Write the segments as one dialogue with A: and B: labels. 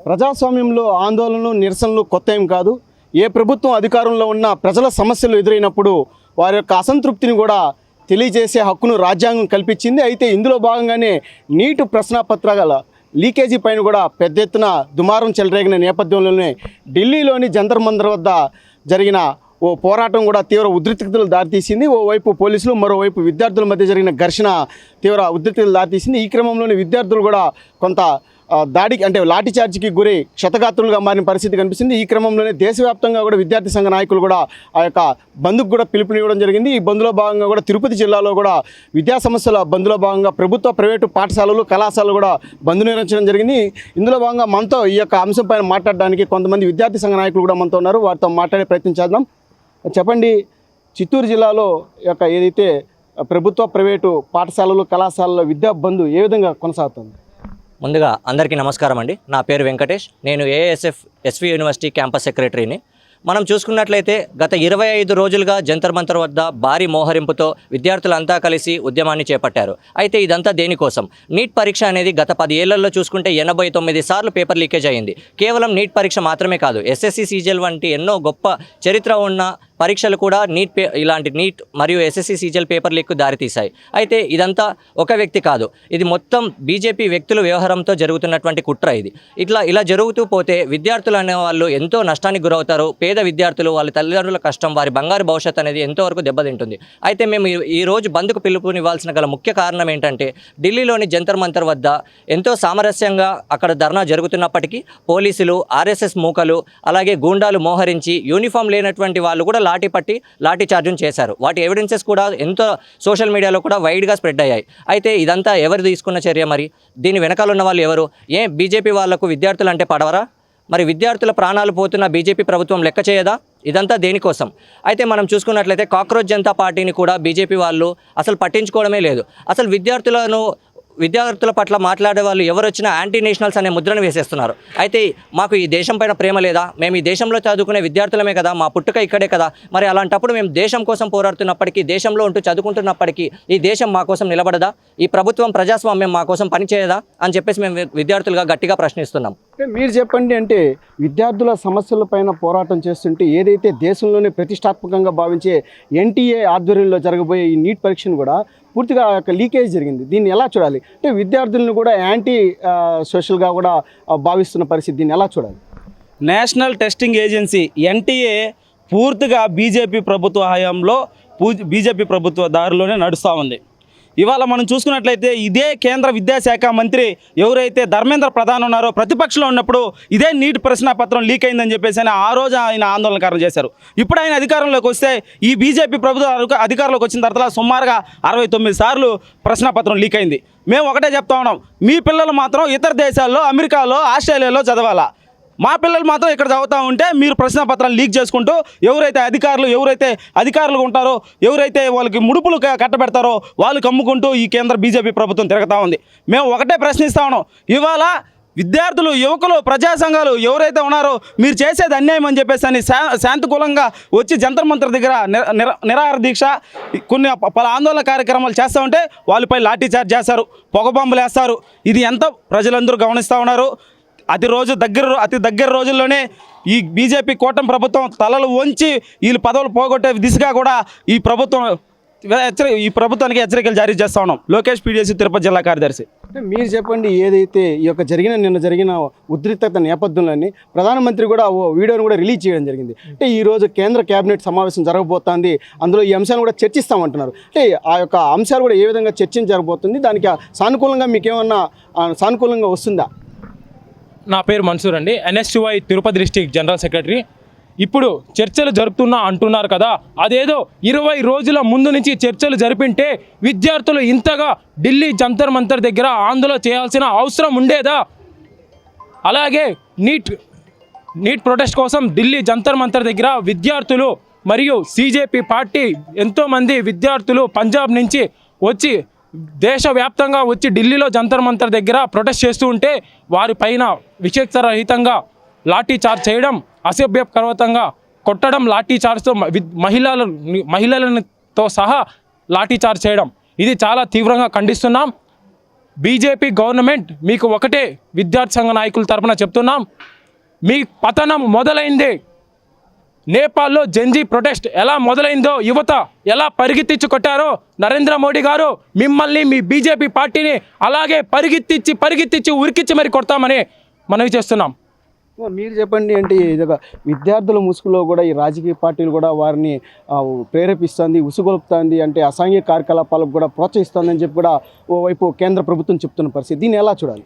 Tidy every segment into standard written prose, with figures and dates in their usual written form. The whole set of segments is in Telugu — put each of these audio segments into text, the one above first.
A: ప్రజాస్వామ్యంలో ఆందోళనలు నిరసనలు కొత్త ఏం కాదు. ఏ ప్రభుత్వం అధికారంలో ఉన్న ప్రజల సమస్యలు ఎదురైనప్పుడు వారి యొక్క అసంతృప్తిని కూడా తెలియజేసే హక్కును రాజ్యాంగం కల్పించింది. అయితే ఇందులో భాగంగానే నీటు ప్రశ్నాపత్రాల లీకేజీ పైన కూడా పెద్ద ఎత్తున దుమారం చెలరేగిన నేపథ్యంలోనే ఢిల్లీలోని జంతర్ మంతర్ వద్ద జరిగిన ఓ పోరాటం కూడా తీవ్ర ఉద్రిక్తతలు దారితీసింది. ఓవైపు పోలీసులు, మరోవైపు విద్యార్థుల మధ్య జరిగిన ఘర్షణ తీవ్ర ఉద్రిక్తతలు దారితీసింది. ఈ క్రమంలోనే విద్యార్థులు కూడా కొంత దాడికి అంటే లాఠీ చార్జికి గురై క్షతగాత్రులుగా మారిన పరిస్థితి కనిపిస్తుంది. ఈ క్రమంలోనే దేశవ్యాప్తంగా కూడా విద్యార్థి సంఘ నాయకులు కూడా ఆ యొక్క బంద్కు కూడా పిలుపునివ్వడం జరిగింది. ఈ బంద్లో భాగంగా కూడా తిరుపతి జిల్లాలో కూడా విద్యా సమస్యల బంద్లో భాగంగా ప్రభుత్వ, ప్రైవేటు పాఠశాలలు, కళాశాలలు కూడా బంద్ నిర్వహించడం జరిగింది. ఇందులో భాగంగా మనతో ఈ యొక్క అంశం పైన మాట్లాడడానికి కొంతమంది విద్యార్థి సంఘ నాయకులు కూడా మనతో ఉన్నారు. వారితో మాట్లాడే ప్రయత్నం చేద్దాం. చెప్పండి, చిత్తూరు జిల్లాలో యొక్క ఏదైతే ప్రభుత్వ, ప్రైవేటు పాఠశాలలు, కళాశాలలో విద్యా బంద్ ఏ విధంగా కొనసాగుతుంది?
B: ముందుగా అందరికీ నమస్కారం అండి. నా పేరు వెంకటేష్. నేను ఏఎస్ఎఫ్ ఎస్వి యూనివర్సిటీ క్యాంపస్ సెక్రటరీని. మనం చూసుకున్నట్లయితే గత 25 రోజులుగా జంతర్ మంతర్ వద్ద భారీ మోహరింపుతో విద్యార్థులంతా కలిసి ఉద్యమాన్ని చేపట్టారు. అయితే ఇదంతా దేనికోసం? నీట్ పరీక్ష అనేది గత 10 ఏళ్లలో చూసుకుంటే 89 సార్లు పేపర్ లీకేజ్ అయ్యింది. కేవలం నీట్ పరీక్ష మాత్రమే కాదు, ఎస్ఎస్సి సీజీఎల్ వంటి ఎన్నో గొప్ప చరిత్ర ఉన్న పరీక్షలు కూడా ఇలాంటి నీట్ మరియు ఎస్ఎస్సి సీజీఎల్ పేపర్ లీక్కు దారితీశాయి. అయితే ఇదంతా ఒక వ్యక్తి కాదు, ఇది మొత్తం బీజేపీ వ్యక్తుల వ్యవహారంతో జరుగుతున్నటువంటి కుట్ర. ఇలా జరుగుతూ పోతే విద్యార్థులు అనే వాళ్ళు ఎంతో నష్టానికి గురవుతారు. పేద విద్యార్థులు, వాళ్ళ తల్లిదండ్రుల కష్టం, వారి బంగారు భవిష్యత్తు అనేది ఎంతవరకు దెబ్బతింటుంది. అయితే మేము ఈరోజు బంద్కు పిలుపునివ్వాల్సిన గల ముఖ్య కారణం ఏంటంటే, ఢిల్లీలోని జంతర్ మంతర్ వద్ద ఎంతో సామరస్యంగా అక్కడ ధర్నా జరుగుతున్నప్పటికీ పోలీసులు, ఆర్ఎస్ఎస్ మూకలు, అలాగే గూండాలు మోహరించి యూనిఫామ్ లేనటువంటి వాళ్ళు కూడా లాఠీ చార్జును చేశారు. వాటి ఎవిడెన్సెస్ కూడా ఎంతో సోషల్ మీడియాలో కూడా వైడ్గా స్ప్రెడ్ అయ్యాయి. అయితే ఇదంతా ఎవరు తీసుకున్న చర్య? మరి దీని వెనకాల ఉన్న వాళ్ళు ఎవరు? బీజేపీ వాళ్లకు విద్యార్థులు అంటే పడవరా? మరి విద్యార్థుల ప్రాణాలు పోతున్న బీజేపీ ప్రభుత్వం లెక్క చేయదా? ఇదంతా దేనికోసం? అయితే మనం చూసుకున్నట్లయితే కాక్రోచ్ జనతా పార్టీని కూడా బీజేపీ వాళ్ళు అసలు పట్టించుకోవడమే లేదు. అసలు విద్యార్థుల పట్ల మాట్లాడే వాళ్ళు ఎవరు వచ్చినా యాంటీ నేషనల్స్ అనే ముద్రను వేసేస్తున్నారు. అయితే మాకు ఈ దేశం పైన ప్రేమ లేదా? మేము ఈ దేశంలో చదువుకునే విద్యార్థులమే కదా, మా పుట్టుక ఇక్కడే కదా. మరి అలాంటప్పుడు మేము దేశం కోసం పోరాడుతున్నప్పటికీ, దేశంలో ఉంటూ చదువుకుంటున్నప్పటికీ ఈ దేశం మా కోసం నిలబడదా? ఈ ప్రభుత్వం, ప్రజాస్వామ్యం మా కోసం పనిచేయదా అని చెప్పేసి మేము విద్యార్థులుగా గట్టిగా ప్రశ్నిస్తున్నాం.
A: మీరు చెప్పండి, అంటే విద్యార్థుల సమస్యలపైన పోరాటం చేస్తుంటే ఏదైతే దేశంలోనే ప్రతిష్టాత్మకంగా భావించే ఎన్టీఏ ఆధ్వర్యంలో జరగబోయే ఈ నీట్ పరీక్షను కూడా పూర్తిగా యొక్క లీకేజ్ జరిగింది. దీన్ని ఎలా చూడాలి? అంటే విద్యార్థులను కూడా యాంటీ సోషల్గా కూడా భావిస్తున్న పరిస్థితి, దీన్ని ఎలా చూడాలి?
C: నేషనల్ టెస్టింగ్ ఏజెన్సీ ఎన్టీఏ పూర్తిగా బీజేపీ ప్రభుత్వ హయాంలో బీజేపీ ప్రభుత్వ దారిలోనే నడుస్తూ ఉంది. ఇవాళ మనం చూసుకున్నట్లయితే ఇదే కేంద్ర విద్యాశాఖ మంత్రి ఎవరైతే ధర్మేంద్ర ప్రధాన్ ఉన్నారో, ప్రతిపక్షంలో ఉన్నప్పుడు ఇదే నీట్ ప్రశ్నాపత్రం లీక్ అయిందని చెప్పేసి ఆ రోజు ఆయన ఆందోళనకారులు చేశారు. ఇప్పుడు ఆయన అధికారంలోకి వస్తే, ఈ బీజేపీ ప్రభుత్వం అధికారంలోకి వచ్చిన తర్వాత సుమారుగా 69 సార్లు ప్రశ్నాపత్రం లీక్ అయింది. మేము ఒకటే చెప్తా ఉన్నాం, మీ పిల్లలు మాత్రం ఇతర దేశాల్లో, అమెరికాలో, ఆస్ట్రేలియాలో చదవాలా, మా పిల్లలు మాత్రం ఇక్కడ చదువుతూ ఉంటే మీరు ప్రశ్నపత్రాలు లీక్ చేసుకుంటూ ఎవరైతే అధికారులు ఉంటారో, ఎవరైతే వాళ్ళకి ముడుపులు కట్టబెడతారో వాళ్ళు కమ్ముకుంటూ ఈ కేంద్ర బీజేపీ ప్రభుత్వం తిరుగుతూ ఉంది. మేము ఒకటే ప్రశ్నిస్తా ఉన్నాం, ఇవాళ విద్యార్థులు, యువకులు, ప్రజా సంఘాలు ఎవరైతే ఉన్నారో మీరు చేసేది అన్యాయం అని చెప్పేసి అని శాంతికూలంగా వచ్చి జంతర్ మంతర్ దగ్గర నిరాహార దీక్ష, కొన్ని పలు ఆందోళన కార్యక్రమాలు చేస్తూ ఉంటే వాళ్ళపై లాఠీ చార్జ్ చేస్తారు, పొగ బాంబులు వేస్తారు. ఇది ఎంత ప్రజలందరూ గమనిస్తూ ఉన్నారు. అతి దగ్గర రోజుల్లోనే ఈ బీజేపీ కూటమి ప్రభుత్వం తలలు వంచి వీళ్ళు పదవులు పోగొట్టే దిశగా కూడా ఈ ప్రభుత్వానికి హెచ్చరికలు జారీ చేస్తా ఉన్నాం. లోకేష్, పీడీఎస్సీ తిరుపతి జిల్లా కార్యదర్శి.
A: అంటే మీరు చెప్పండి, ఏదైతే ఈ యొక్క నిన్న జరిగిన ఉద్రిక్తత నేపథ్యంలోని ప్రధానమంత్రి కూడా ఓ వీడియోను కూడా రిలీజ్ చేయడం జరిగింది. అంటే ఈరోజు కేంద్ర కేబినెట్ సమావేశం జరగబోతోంది, అందులో ఈ అంశాలను కూడా చర్చిస్తామంటున్నారు. అంటే ఆ యొక్క అంశాలు కూడా ఏ విధంగా చర్చ జరగబోతుంది, దానికి సానుకూలంగా మీకేమన్నా సానుకూలంగా వస్తుందా?
D: నా పేరు మన్సూర్ అండి, NSTY Tirupati district general secretary. ఇప్పుడు చర్చలు జరుపుతున్నా అంటున్నారు కదా, అదేదో 20 రోజుల ముందు నుంచి చర్చలు జరిపింటే విద్యార్థులు ఇంతగా ఢిల్లీ జంతర్ మంతర్ దగ్గర ఆందోళన చేయాల్సిన అవసరం ఉండేదా? అలాగే నీట్ ప్రొటెస్ట్ కోసం ఢిల్లీ జంతర్ మంతర్ దగ్గర విద్యార్థులు మరియు CJP పార్టీ ఎంతోమంది విద్యార్థులు పంజాబ్ నుంచి వచ్చి దేశవ్యాప్తంగా వచ్చి ఢిల్లీలో జంతర్ మంతర్ దగ్గర ప్రొటెస్ట్ చేస్తూ ఉంటే వారిపైన విచక్షణరహితంగా లాఠీ చార్జ్ చేయడం, అసభ్యకరంగా కొట్టడం, లాఠీ చార్జ్తో మహిళలతో సహా లాఠీ చార్జ్ చేయడం, ఇది చాలా తీవ్రంగా ఖండిస్తున్నాం. బీజేపీ గవర్నమెంట్ మీకు ఒకటే విద్యార్థి సంఘ నాయకుల తరపున చెప్తున్నాం, మీ పతనం మొదలైందే. నేపాల్లో జెన్జీ ప్రొటెస్ట్ ఎలా మొదలైందో, యువత ఎలా పరిగెత్తించి కొట్టారో, నరేంద్ర మోడీ గారు మిమ్మల్ని మీ బీజేపీ పార్టీని అలాగే పరిగెత్తించి ఉరికిచ్చి మరి కొడతామని మనవి చేస్తున్నాం.
A: మీరు చెప్పండి, అంటే ఇదిగా విద్యార్థుల ముసుగులో కూడా ఈ రాజకీయ పార్టీలు కూడా వారిని ప్రేరేపిస్తుంది, ఉసుగొలుపుతుంది, అంటే అసాంఘిక కార్యకలాపాలకు కూడా ప్రోత్సహిస్తుందని చెప్పి కూడా ఓవైపు కేంద్ర ప్రభుత్వం చెప్తున్న పరిస్థితి. దీన్ని ఎలా చూడాలి?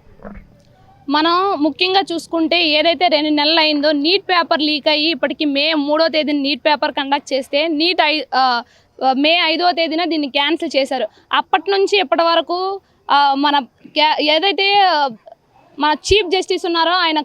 E: మనం ముఖ్యంగా చూసుకుంటే ఏదైతే 2 నెలలు అయిందో నీట్ పేపర్ లీక్ అయ్యి ఇప్పటికి మే 3వ తేదీన నీట్ పేపర్ కండక్ట్ చేస్తే మే 5వ తేదీన దీన్ని క్యాన్సిల్ చేశారు. అప్పటి నుంచి ఇప్పటి వరకు ఏదైతే మన చీఫ్ జస్టిస్ ఉన్నారో ఆయన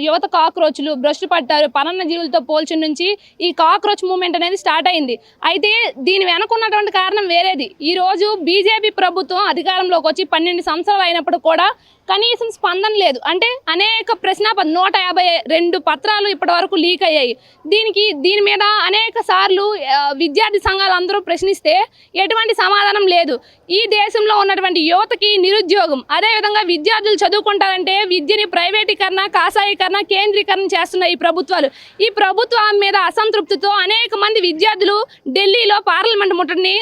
E: యువత కాక్రోచ్లు భ్రష్టు పట్టారు. పనన్న జీవులతో పోల్చిన నుంచి ఈ కాక్రోచ్ మూవ్మెంట్ అనేది స్టార్ట్ అయింది. అయితే దీని వెనుకున్నటువంటి కారణం వేరేది. ఈరోజు బీజేపీ ప్రభుత్వం అధికారంలోకి వచ్చి 12 సంవత్సరాలు అయినప్పుడు కూడా కనీసం స్పందన లేదు. అంటే అనేక 152 పత్రాలు ఇప్పటి వరకు లీక్ అయ్యాయి. దీని మీద అనేక సార్లు విద్యార్థి సంఘాలు అందరూ ప్రశ్నిస్తే ఎటువంటి సమాధానం లేదు. ఈ దేశంలో ఉన్నటువంటి యువతకి నిరుద్యోగం, అదేవిధంగా విద్యార్థులు చదువుకుంటారంటే విద్యని ప్రైవేటీకరణ, కాషాయీకరణ, కేంద్రీకరణ చేస్తున్న ఈ ప్రభుత్వాలు. ఈ ప్రభుత్వం మీద అసంతృప్తితో అనేక మంది విద్యార్థులు ఢిల్లీలో పార్లమెంట్ ముట్టడిని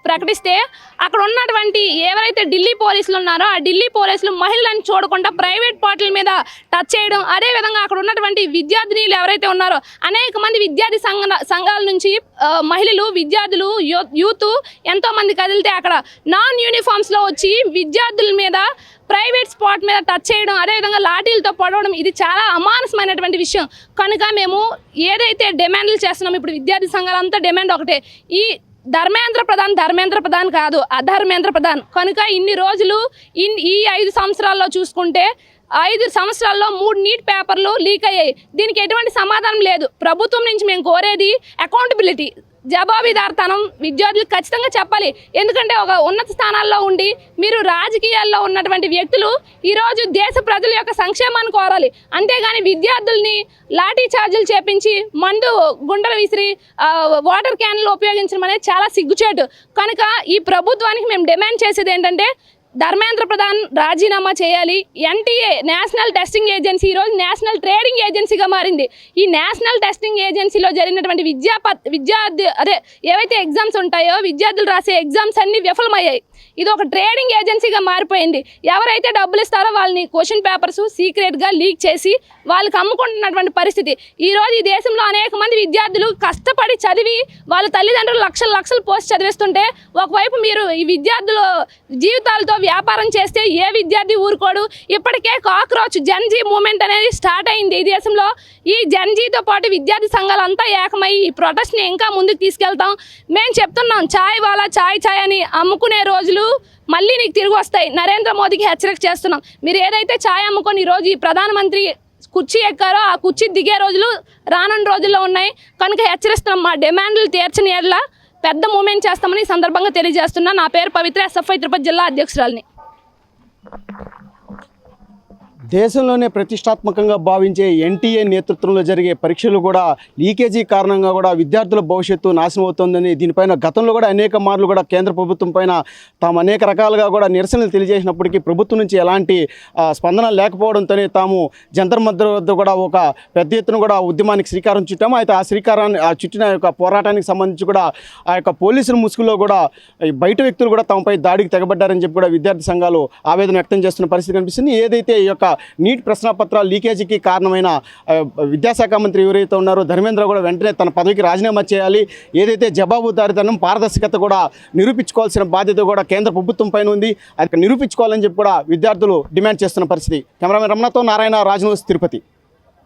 E: ప్రకటిస్తే అక్కడ ఉన్నటువంటి ఎవరైతే ఢిల్లీ పోలీసులు ఉన్నారో ఆ ఢిల్లీ పోలీసులు మహిళలను చూడకుండా ప్రైవేట్ పార్టీల మీద టచ్ చేయడం, అదేవిధంగా అక్కడ ఉన్నటువంటి విద్యార్థినీలు ఎవరైతే ఉన్నారో అనేక మంది విద్యార్థి సంఘాల నుంచి మహిళలు, విద్యార్థులు, యూత్ ఎంతోమంది కదిలితే అక్కడ నాన్ యూనిఫామ్స్లో వచ్చి విద్యార్థుల మీద ప్రైవేట్ స్పాట్ మీద టచ్ చేయడం, అదేవిధంగా లాఠీలతో పొడవడం, ఇది చాలా అమానుషమైనటువంటి విషయం. కనుక మేము ఏదైతే డిమాండ్లు చేస్తున్నాం, ఇప్పుడు విద్యార్థి సంఘాలంతా డిమాండ్ ఒకటే, ఈ ధర్మేంద్ర ప్రధాన్ కాదు, అధర్మేంద్ర ప్రధాన్. కనుక ఇన్ని రోజులు ఈ 5 సంవత్సరాల్లో చూసుకుంటే 5 సంవత్సరాల్లో 3 నీట్ పేపర్లు లీక్ అయ్యాయి. దీనికి ఎటువంటి సమాధానం లేదు. ప్రభుత్వం నుంచి మేము కోరేది అకౌంటబిలిటీ, జవాబుదారితనం విద్యార్థులకు ఖచ్చితంగా చెప్పాలి. ఎందుకంటే ఒక ఉన్నత స్థానాల్లో ఉండి మీరు రాజకీయాల్లో ఉన్నటువంటి వ్యక్తులు ఈరోజు దేశ ప్రజల యొక్క సంక్షేమాన్ని కోరాలి. అంతేగాని విద్యార్థుల్ని లాఠీ చార్జీలు చేపించి మందు గుండెలు విసిరి వాటర్ క్యాన్లు ఉపయోగించడం అనేది చాలా సిగ్గుచేటు. కనుక ఈ ప్రభుత్వానికి మేము డిమాండ్ చేసేది ఏంటంటే ధర్మేంద్ర ప్రధాన్ రాజీనామా చేయాలి. ఎన్టీఏ నేషనల్ టెస్టింగ్ ఏజెన్సీ ఈరోజు నేషనల్ ట్రేడింగ్ ఏజెన్సీగా మారింది. ఈ నేషనల్ టెస్టింగ్ ఏజెన్సీలో జరిగినటువంటి ఏవైతే ఎగ్జామ్స్ ఉంటాయో విద్యార్థులు రాసే ఎగ్జామ్స్ అన్నీ విఫలమయ్యాయి. ఇది ఒక ట్రేడింగ్ ఏజెన్సీగా మారిపోయింది. ఎవరైతే డబ్బులు ఇస్తారో వాళ్ళని క్వశ్చన్ పేపర్స్ సీక్రెట్గా లీక్ చేసి వాళ్ళకి అమ్ముకుంటున్నటువంటి పరిస్థితి. ఈరోజు ఈ దేశంలో అనేక మంది విద్యార్థులు కష్టపడి చదివి వాళ్ళ తల్లిదండ్రులు లక్షలు పోస్ట్ చదివిస్తుంటే ఒకవైపు మీరు ఈ విద్యార్థుల జీవితాలతో వ్యాపారం చేస్తే ఏ విద్యార్థి ఊరుకోడు. ఇప్పటికే కాక్రోచ్ జెన్జీ మూవ్మెంట్ అనేది స్టార్ట్ అయింది ఈ దేశంలో. ఈ జెన్జీతో పాటు విద్యార్థి సంఘాలంతా ఏకమై ఈ ప్రొటెస్ట్ని ఇంకా ముందుకు తీసుకెళ్తాం. మేము చెప్తున్నాం, ఛాయ్ వాలా ఛాయ్ అని అమ్ముకునే రోజులు మళ్ళీ నీకు తిరిగి వస్తాయి. నరేంద్ర మోదీకి హెచ్చరిక చేస్తున్నాం. మీరు ఏదైతే ఛాయ్ అమ్ముకొని ఈరోజు ఈ ప్రధానమంత్రి కుర్చీ ఎక్కారో ఆ కుర్చీ దిగే రోజులు రానున్న రోజుల్లో ఉన్నాయి. కనుక హెచ్చరిస్తున్నాం, మా డిమాండ్లు తీర్చని ఎడల పెద్ద మూమెంట్ చేస్తామని ఈ సందర్భంగా తెలియజేస్తున్నా. నా పేరు పవిత్ర, ఎస్ఎఫ్ఐ తిరుపతి జిల్లా అధ్యక్షురాలిని.
A: దేశంలోనే ప్రతిష్టాత్మకంగా భావించే ఎన్టీఏ నేతృత్వంలో జరిగే పరీక్షలు కూడా లీకేజీ కారణంగా కూడా విద్యార్థుల భవిష్యత్తు నాశనం అవుతోందని, దీనిపైన గతంలో కూడా అనేక మార్లు కూడా కేంద్ర ప్రభుత్వం పైన తాము అనేక రకాలుగా కూడా నిరసనలు తెలియజేసినప్పటికీ ప్రభుత్వం నుంచి ఎలాంటి స్పందన లేకపోవడంతోనే తాము జంతర్ మంతర్ వద్ద కూడా ఒక పెద్ద ఎత్తున కూడా ఉద్యమానికి శ్రీకారం చుట్టాము. అయితే ఆ చుట్టిన యొక్క పోరాటానికి సంబంధించి కూడా ఆ యొక్క పోలీసుల ముసుగులో కూడా బయట వ్యక్తులు కూడా తమపై దాడికి తెగబడ్డారని చెప్పి కూడా విద్యార్థి సంఘాలు ఆవేదన వ్యక్తం చేస్తున్న పరిస్థితి కనిపిస్తుంది. ఏదైతే ఈ యొక్క నీట్ ప్రశ్నపత్రాల లీకేజీకి కారణమైన విద్యాశాఖ మంత్రి ఎవరైతే ఉన్నారో ధర్మేంద్ర కూడా వెంటనే తన పదవికి రాజీనామా చేయాలి. ఏదైతే జవాబుదారితనం, పారదర్శకత కూడా నిరూపించుకోవాల్సిన బాధ్యత కూడా కేంద్ర ప్రభుత్వం పైన ఉంది. అది నిరూపించుకోవాలని చెప్పి కూడా విద్యార్థులు డిమాండ్ చేస్తున్న పరిస్థితి. కెమెరామెన్ రమణతో నారాయణ, రాజ్ న్యూస్, తిరుపతి.